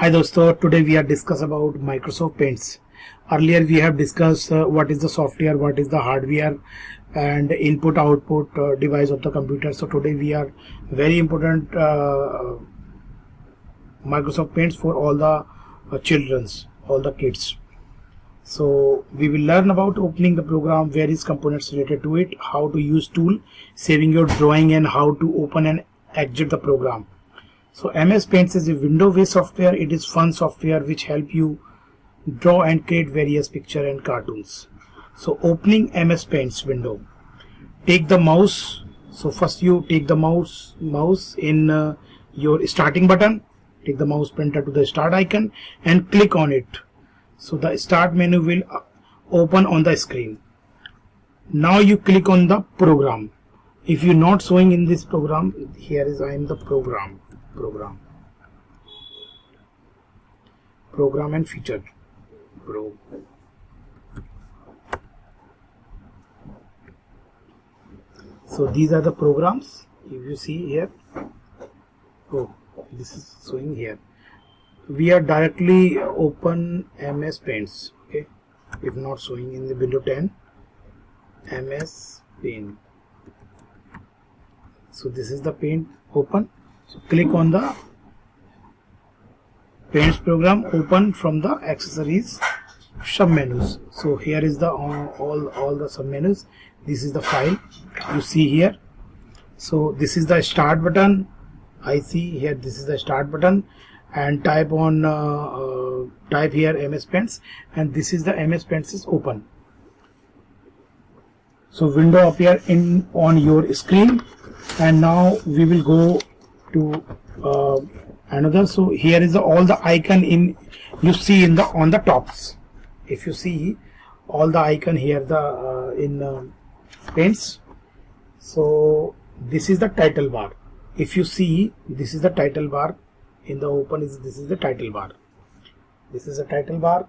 Hi dosto, today we are discuss about Microsoft Paints. Earlier we have discussed what is the software, what is the hardware and input output device of the computer. So today we are very important Microsoft Paints for all the children's, all the kids. So we will learn about opening the program, various components related to it, how to use tool, saving your drawing and how to open and exit the program. So MS Paints is a window-based software. It is fun software which help you draw and create various picture and cartoons. So opening MS Paints window, take the mouse. So first you take the mouse in your starting button, take the mouse pointer to the start icon and click on it. So the start menu will open on the screen. Now you click on the program. If you not showing in this program, here is I am the program and featured So these are the programs. If you see here, oh, this is showing here. We are directly open MS Paints. Okay, if not showing in the window 10, MS Paint. So this is the Paint open. So click on the Paints program, open from the accessories sub menus. So here is the all the sub menus. This is the file you see here. So this is the start button. I see here this is the start button, and type on type here MS Paints, and this is the MS Paints is open. So window appear in on your screen, and now we will go to another. So here is all the icon in you see in the on the tops. If you see all the icon here the in Paints. So this is the title bar. If you see, this is the title bar in the open. This is the title bar. This is a title bar.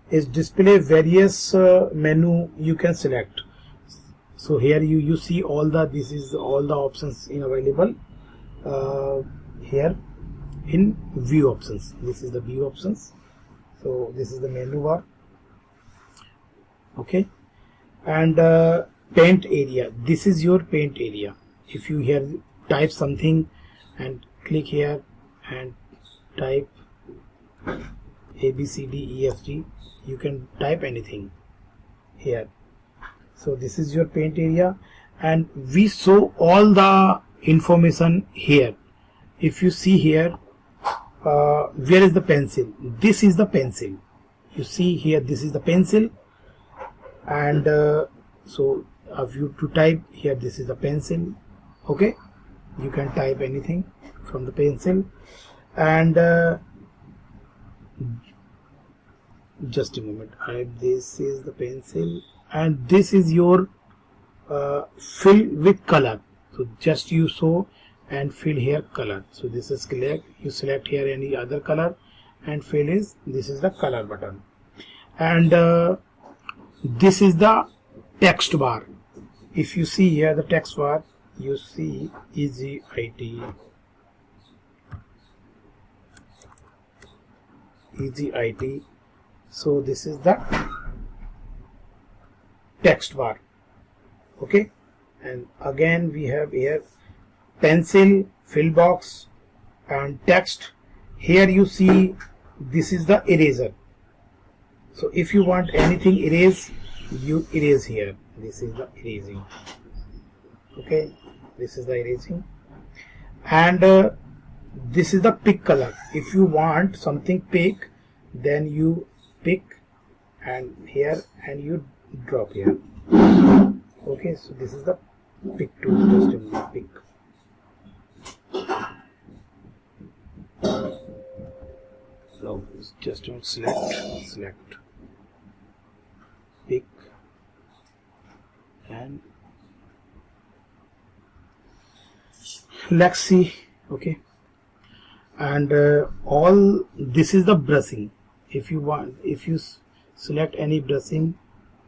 Is display various menu you can select. So here you see all the this is all the options in available here in view options. This is the view options. So this is the menu bar. Okay, and paint area. This is your paint area. If you here type something and click here and type ABCDEFG, you can type anything here. So this is your paint area, and we show all the information here. If you see here, where is the pencil? This is the pencil. You see here, this is the pencil, and so if you to type here, this is the pencil. Okay, you can type anything from the pencil, and just a moment. This is the pencil, and this is your fill with color. So just you show and fill here color. So this is select. You select here any other color and fill is this is the color button, and this is the text bar. If you see here the text bar, you see easy IT. So this is the text bar. Okay, and again we have here pencil, fill box and text. Here you see this is the eraser. So if you want anything erase, you erase here. This is the erasing. Okay, this is the erasing, and this is the pick color. If you want something pick, then you pick and here and you drop here. Okay, so this is the pick tool. Just a minute, pick. So just don't select pick and let's see. Okay, and all this is the brushing. If you want, if you select any brushing,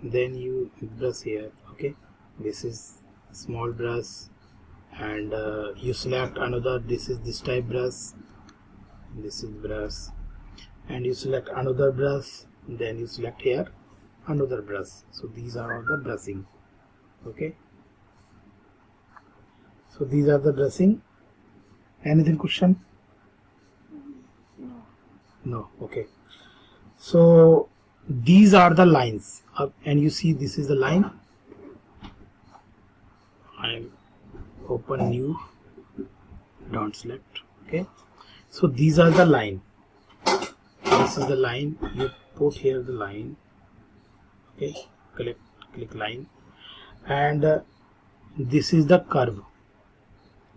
then you brush here. Okay, this is small brush, and you select another. This is this type brush, this is brush, and you select another brush, then you select here another brush. So these are all the brushing. Okay, so these are the brushing. Anything question? No. Okay, so these are the lines and you see this is the line. I'm open new, don't select. Okay, so these are the line. This is the line. You put here the line. Okay, click line, and this is the curve.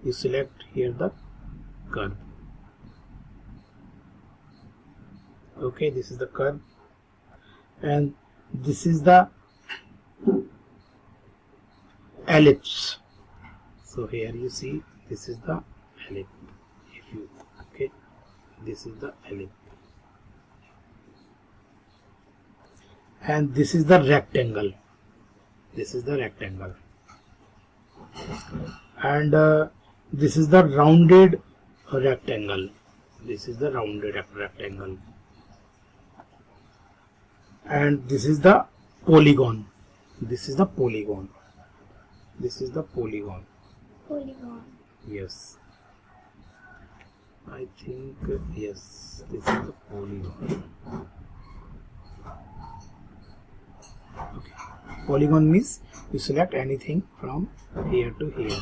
You select here the curve. Okay, this is the curve, and this is the ellipse. So here you see this is the ellipse. If you okay, this is the ellipse, and this is the rectangle. This is the rectangle, and this is the rounded rectangle. This is the rounded rectangle, and this is the polygon. This is the polygon. This is the polygon. Polygon. Yes, I think yes, this is the polygon. Okay, polygon means you select anything from here to here.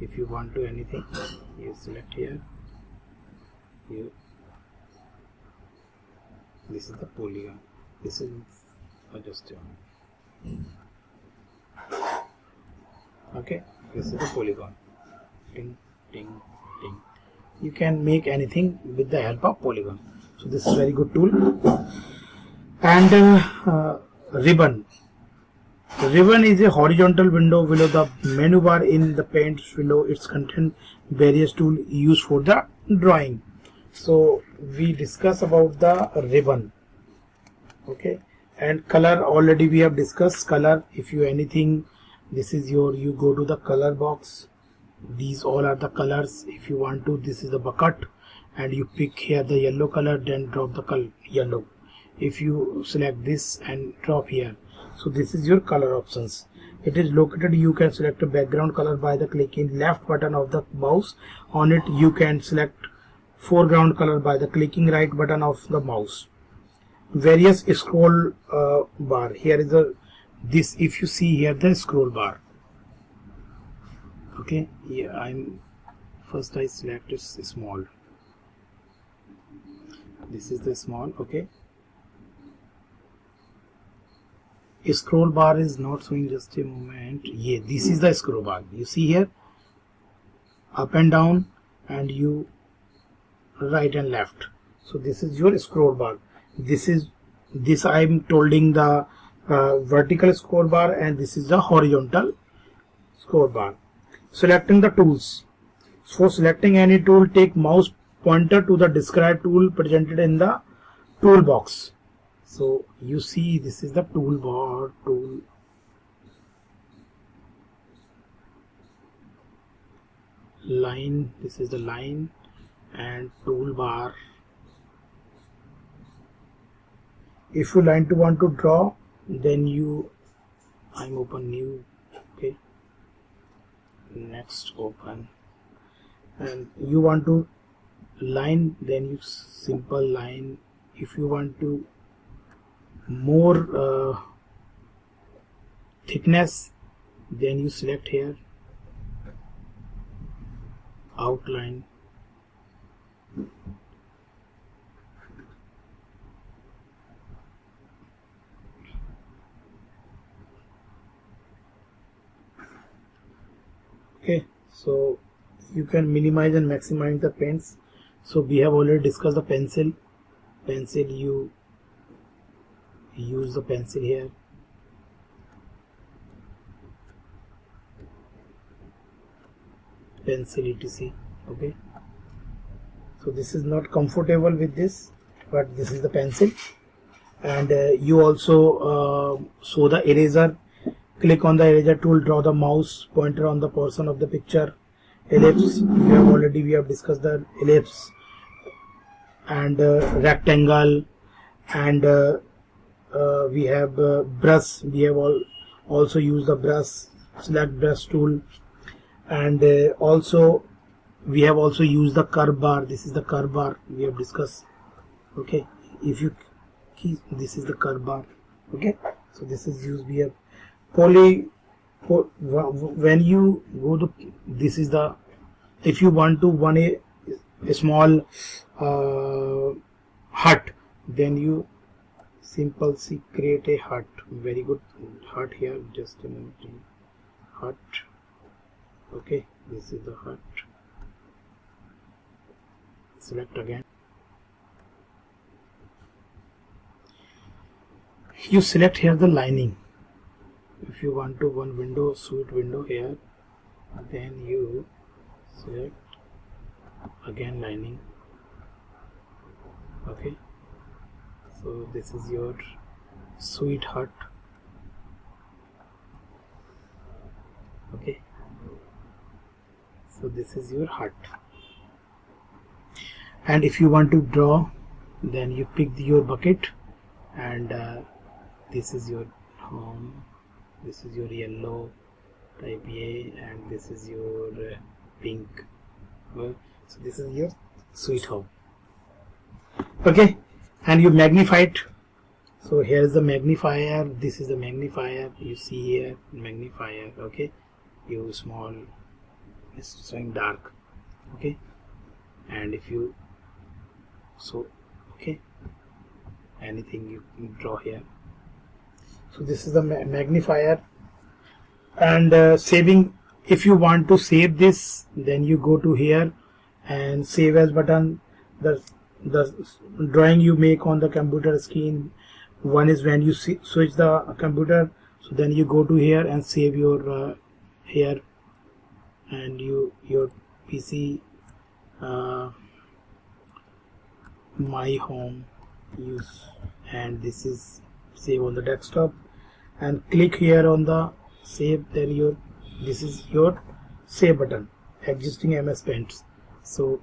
If you want to anything, you select here. Here, this is the polygon. This is adjustable. Okay, this is the polygon. Ting, ting, ting. You can make anything with the help of polygon. So this is very good tool. And ribbon. Ribbon is a horizontal window below the menu bar in the paint window. It's contain various tools used for the drawing. So we discuss about the ribbon. Okay, and color already we have discussed. Color, if you anything, this is your, you go to the color box. These all are the colors. If you want to, this is the bucket, and you pick here the yellow color, then drop the color yellow. If you select this and drop here, so this is your color options. It is located, you can select a background color by the clicking left button of the mouse. On it you can select foreground color by the clicking right button of the mouse. Various scroll bar. Here is a this, if you see here the scroll bar. Okay, yeah, I'm first I select is small. This is the small. Okay, scroll bar is not showing, just a moment. Yeah, this is the scroll bar. You see here, up and down, and you right and left. So this is your scroll bar. This I'm holding the vertical scroll bar, and this is the horizontal scroll bar. Selecting the tools. For selecting any tool, take mouse pointer to the described tool presented in the toolbox. So you see this is the toolbar. Tool line. This is the line and toolbar. If you want to draw, then I'm open new. Okay, next open, and you want to line, then you simple line. If you want to more thickness, then you select here outline. Okay, so you can minimize and maximize the pens. So we have already discussed the pencil. You use the pencil here. Pencil etc. Okay, so this is not comfortable with this, but this is the pencil. And you also show the eraser. Click on the eraser tool, draw the mouse pointer on the portion of the picture. Ellipse, we have discussed the ellipse. and rectangle, and we have brush. We have also used the brush. Select brush tool, and also we have also used the curve bar. This is the curve bar we have discussed. Okay, if you key, this is the curve bar. Okay, so this is used. We have when you go to, this is the, if you want to run a small hut, then you simple create a hut. Very good hut here. Just a minute. Hut. Okay, this is the hut. Select again. You select here the lining. If you want to one window, suite window here, then you select again lining. Okay, so this is your suite hut. Okay, so this is your hut. And if you want to draw, then you pick your bucket, and this is your home, this is your yellow type A, and this is your pink. Well, so this is your sweet home. Okay, and you magnify it. So here is the magnifier. This is the magnifier. You see here magnifier. Okay, you small, it's showing dark. Okay, and if you, so okay, anything you draw here. So this is the magnifier. And saving, if you want to save this, then you go to here and save as button. The drawing you make on the computer screen, one is when you switch the computer, so then you go to here and save your here, and your PC my home use, and this is save on the desktop, and click here on the save, then this is your save button, existing MS Paints. So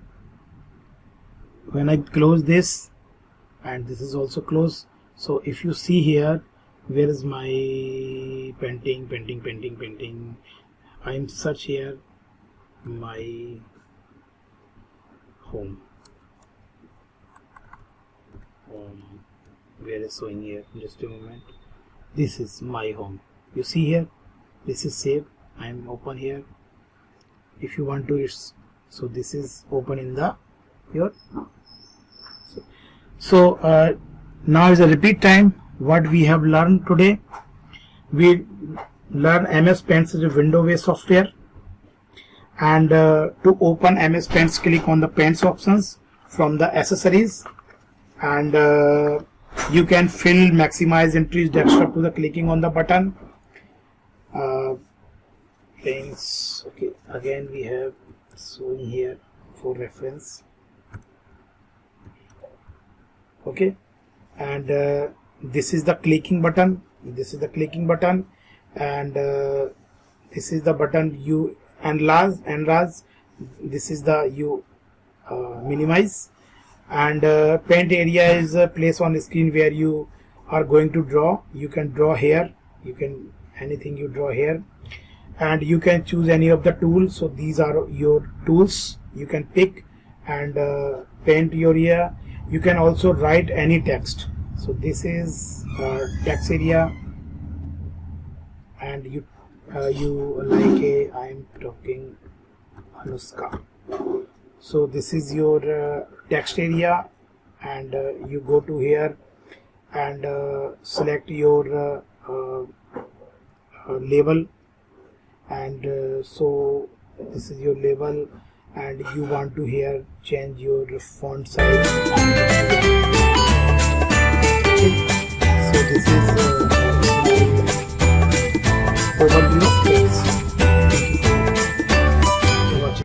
when I close this, and this is also closed, so if you see here, where is my painting, I am search here my home, where is showing here, just a moment, this is my home. You see here, this is save. I am open here. If you want to, so this is open in the your. So now is a repeat time. What we have learned today, we learn MS Paint is a window-based software, and to open MS Paint, click on the Paints options from the accessories, and you can fill, maximize, increase desktop to the clicking on the button. Paints. Okay, again we have showing here for reference. Okay, and this is the clicking button. This is the clicking button, and this is the button you enlarge. This is the you minimize, and paint area is a place on the screen where you are going to draw. You can draw here. You can anything you draw here, and you can choose any of the tools. So these are your tools you can pick and paint your area. You can also write any text. So this is text area, and you like a, I'm talking Anushka. So this is your text area, and you go to here and select your label, and so this is your label, and you want to here change your font size. So this is overview of text.